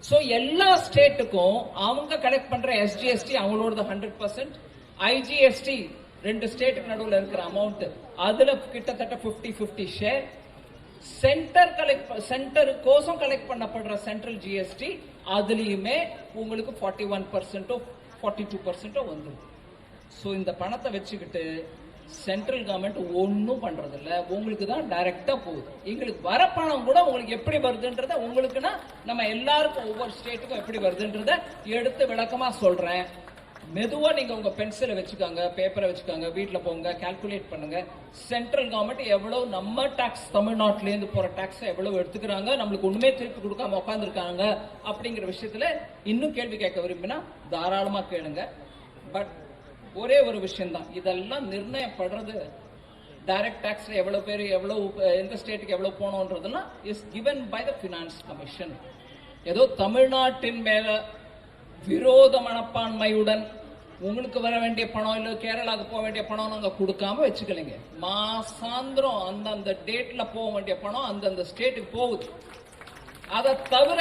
So எல்லா ஸ்டேட்டுக்கும் அவங்க collect பண்ற எஸ்ஜிஎஸ்டி அவங்களோட 100%, ஐஜிஎஸ்டி 2 ஸ்டேட்டுக்கு நடுவில் இருக்கிற அமௌண்ட் அதுல கிட்டத்தட்ட 50-50 ஷேர், சென்டர் கோசம் கலெக்ட் பண்ணப்படுற சென்ட்ரல் ஜிஎஸ்டி அதுலயுமே உங்களுக்கு 41% 42% வந்துடும். ஸோ இந்த பணத்தை வச்சுக்கிட்டு சென்ட்ரல் கவர்மெண்ட் ஒன்னும் பண்றது இல்ல, உங்களுக்கு தான் டைரக்டா போகுது. எங்களுக்கு வர பணம் கூட உங்களுக்கு எப்படி வருதுன்றத உங்களுக்குன்னா நம்ம எல்லாருக்கும் ஒவ்வொரு ஸ்டேட்டுக்கும் எப்படி வருதுன்றத எடுத்து விளக்கமா சொல்றேன். மெதுவா நீங்க உங்க பென்சிலை வச்சுக்காங்க, பேப்பரை வச்சுக்காங்க, வீட்டுல போங்க, கால்குலேட் பண்ணுங்க. சென்ட்ரல் கவர்மெண்ட் எவ்வளவு நம்ம டாக்ஸ் தமிழ்நாட்டில இருந்து போற டாக்ஸ் எவ்வளவு எடுத்துக்கிறாங்க, நம்மளுக்கு ஒண்ணுமே திருப்பி கொடுக்காம உட்காந்துருக்காங்க அப்படிங்கிற விஷயத்துல இன்னும் கேள்வி கேட்க விரும்பினா தாராளமா கேளுங்க. பட் ஒரே ஒரு விஷயம் தான், இதெல்லாம் நிர்ணயப்படுறது டைரக்ட் டாக்ஸ்ல எவ்வளவு பேர் எவ்வளவு எந்த ஸ்டேட்டுக்கு எவ்வளவு போனோன்றதுன்னா is given by the finance commission. ஏதோ தமிழ்நாட்டின் மேல விரோத மனப்பான்மையுடன் உங்களுக்கு வர வேண்டிய பணம் இல்ல கேரளாவுக்கு போக வேண்டிய பணம் நாங்க கொடுக்காம வச்சுக்கலைங்க. மாசாந்திரம் அந்தந்த டேட்ல போக வேண்டிய பணம் அந்தந்த ஸ்டேட்டுக்கு போகுது. அதை தவிர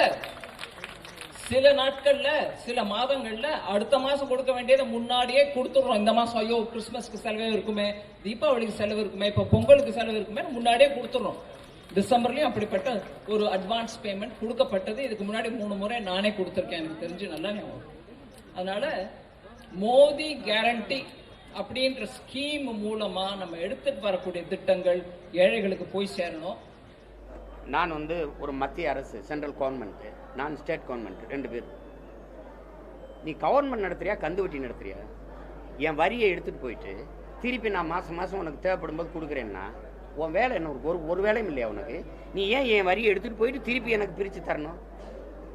சில நாட்கள்ல சில மாதங்கள்ல அடுத்த மாசம் கொடுக்க வேண்டியதை முன்னாடியே கொடுத்துடுறோம். இந்த மாசம் ஐயோ கிறிஸ்துமஸ்க்கு செலவு இருக்குமே, தீபாவளிக்கு செலவு இருக்குமே, இப்ப பொங்கலுக்கு செலவு இருக்குமே முன்னாடியே கொடுத்துடுறோம். டிசம்பர்லயும் அப்படிப்பட்ட ஒரு அட்வான்ஸ் பேமெண்ட் கொடுக்கப்பட்டது. இதுக்கு முன்னாடி 3 முறை நானே கொடுத்திருக்கேன், எனக்கு தெரிஞ்சு நல்லா ஞாபகம். அதனால மோடி கேரண்டி அப்படின்ற ஸ்கீம் மூலமா நம்ம எடுத்துட்டு வரக்கூடிய திட்டங்கள் ஏழைகளுக்கு போய் சேரணும். நான் ஒரு மத்திய அரசு சென்ட்ரல் கவர்மெண்ட், நான் ஸ்டேட் கவர்மெண்ட், 2 பேர். நீ கவர்மெண்ட் நடத்துறியா கந்து வட்டி நடத்துறியா? என் வரியை எடுத்துட்டு போயிட்டு திருப்பி நான் மாசம் மாசம் உனக்கு தேவைப்படும் போது கொடுக்குறேன்னா உன் வேலை என்ன? ஒரு வேலையும் இல்லையா உனக்கு? நீ ஏன் என் வரியை எடுத்துட்டு போயிட்டு திருப்பி எனக்கு பிரித்து தரணும்?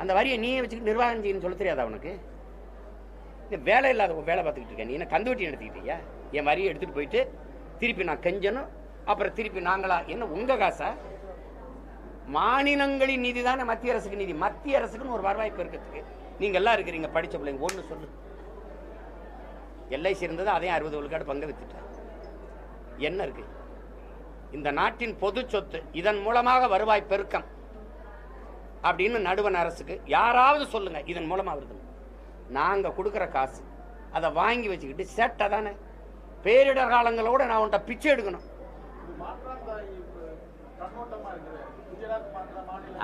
அந்த வரியை நீயே வச்சுக்கிட்டு நிர்வாகம் செய்யணும்னு சொல்ல தெரியாதா உனக்கு? வேலை இல்லாத வேலை பார்த்துக்கிட்டு இருக்கேன். நீ என்ன கந்து வட்டி நடத்திக்கிட்டியா? என் வரியை எடுத்துட்டு போயிட்டு திருப்பி நான் கெஞ்சணும், அப்புறம் திருப்பி நாங்களா? என்ன உங்க காசா? மாநிலங்களின் நிதி தானே மத்திய அரசுக்கு நிதி. மத்திய அரசுக்குன்னு ஒரு வருவாய் பெருக்கத்துக்கு நீங்க எல்லாம் இருக்கிறீங்க, படிச்ச பிள்ளைங்க. ஒண்ணு சொல்லு, எல்ஐசி இருந்தது, அதையும் 60 விழுக்காடு பங்கு வித்துட்டேன். என்ன இருக்கு? இந்த நாட்டின் பொது சொத்து, இதன் மூலமாக வருவாய் பெருக்கம் அப்படின்னு நடுவண் அரசுக்கு யாராவது சொல்லுங்க, இதன் மூலமா வருது. நாங்க கொடுக்குற காசு அதை வாங்கி வச்சுக்கிட்டு சேட்டை தானே. பேரிடர் காலங்களோட நான் உன்ட்ட பிச்சை எடுக்கணும்.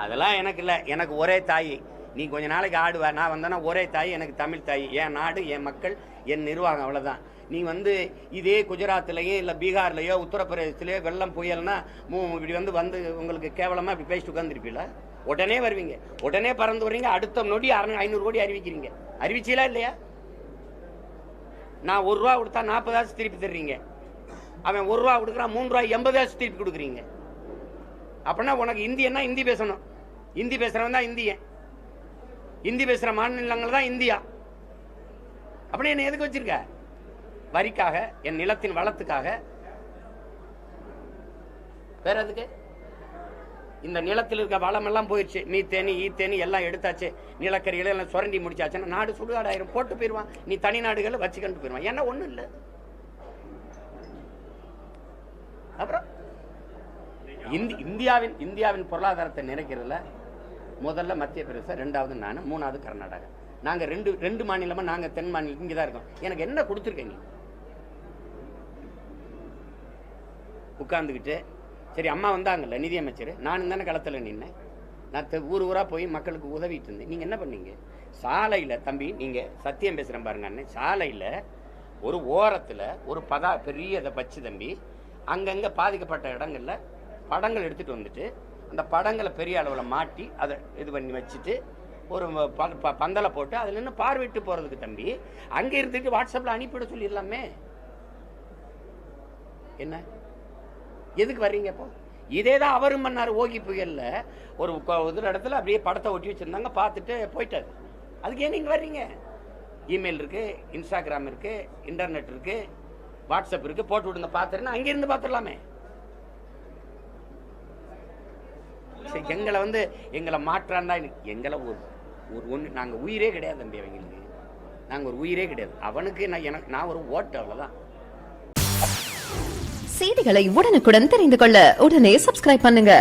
அதெல்லாம் எனக்கு இல்லை. எனக்கு ஒரே தாய். நீ கொஞ்ச நாளைக்கு ஆடுவ, நான் வந்தேன்னா ஒரே தாய். எனக்கு தமிழ் தாய், என் நாடு, என் மக்கள், என் நிர்வாகம், அவ்வளோதான். நீ இதே குஜராத்லேயோ இல்லை பீகார்லேயோ உத்தரப்பிரதேசத்துலேயோ வெள்ளம் புயல்னா இப்படி வந்து உங்களுக்கு கேவலமாக இப்படி பேசிட்டு உட்காந்துருப்பீங்களா? உடனே வருவீங்க, உடனே பறந்து வருவீங்க. அடுத்த நொடி 500 கோடி அறிவிக்கிறீங்க. அறிவிச்சீங்களா இல்லையா? நான் 1 ரூபா கொடுத்தா 40 திருப்பி தர்றீங்க. அவன் 1 ரூபா கொடுக்குறான், 3 ரூபாய் 80 திருப்பி கொடுக்குறீங்க. அப்படின்னா உனக்கு இந்தியன்னா ஹிந்தி பேசணும். ஹிந்தி பேசுறவன் தான் இந்தியன். ஹிந்தி பேசுற மாநிலங்கள் தான் இந்தியா. அப்படின்னா என்ன எதுக்கு வச்சிருக்க? வரிக்காக, என் நிலத்தின் வளத்துக்காக, வேற எதுக்கு? இந்த நிலத்தில் இருக்க வளம் எல்லாம் போயிடுச்சு. மீத்தேனி ஈத்தேனி எல்லாம் எடுத்தாச்சு, நிலக்கரிகளை எல்லாம் சுரண்டி முடிச்சாச்சுன்னா நாடு சுடுகாடாயிரம். போட்டு போயிடுவான். நீ தனி நாடுகளை வச்சுக்கிட்டு போயிடுவான். ஏன்னா ஒண்ணும் இல்லை. அப்புறம் இந்தியாவின் பொருளாதாரத்தை நினைக்கிறதுல முதல்ல மத்திய பிரதேசம், 2வது நான், 3வது கர்நாடகா. நாங்க ரெண்டு மாநிலமா, நாங்க தென் மாநிலம் இங்கதான் இருக்கோம். எனக்கு என்ன கொடுத்துருக்க நீ? உட்கார்ந்துக்கிட்டு சரி அம்மா வந்தாங்கல்ல நிதியமைச்சர், நானும் தானே களத்துல நின்னேன். நான் ஊரா போய் மக்களுக்கு உதவிட்டு இருந்தேன். நீங்க என்ன பண்ணீங்க? சாலையில தம்பி, நீங்க சத்தியம் பேசுறேன் பாருங்க அண்ணன், சாலையில ஒரு ஓரத்துல ஒரு பெரிய இதை வச்சு தம்பி, அங்கங்க பாதிக்கப்பட்ட இடங்கள்ல படங்கள் எடுத்துட்டு வந்துட்டு அந்த படங்களை பெரிய அளவில் மாட்டி அதை இது பண்ணி வச்சுட்டு ஒரு பந்தலை போட்டு அதில் நின்று பார்வையிட்டு போறதுக்கு தம்பி, அங்கே இருந்துட்டு வாட்ஸ்அப்ல அனுப்பிவிட சொல்லிடலாமே. என்ன எதுக்கு வர்றீங்க? இப்போ இதே தான் அவரும் பண்ணார். ஓகி புயல்ல ஒரு இடத்துல அப்படியே படத்தை ஒட்டி வச்சிருந்தாங்க, பார்த்துட்டு போயிட்டாரு. அதுக்கு ஏன் நீங்க வர்றீங்க? இமெயில் இருக்கு, இன்ஸ்டாகிராம் இருக்கு, இன்டர்நெட் இருக்கு, வாட்ஸ்அப் இருக்கு, போட்டு விடுங்க பார்த்துருன்னா அங்கிருந்து பார்த்துடலாமே. எங்களை எங்களை மாற்றாண்டா எங்களை ஒன்று நாங்கள் உயிரே கிடையாது தம்பி. அவங்களுக்கு நாங்கள் ஒரு உயிரே கிடையாது. அவனுக்கு நான் ஒரு ஓட்டு, அவ்வளோதான். செய்திகளை உடனுக்குடன் தெரிந்து கொள்ள உடனே சப்ஸ்கிரைப் பண்ணுங்க.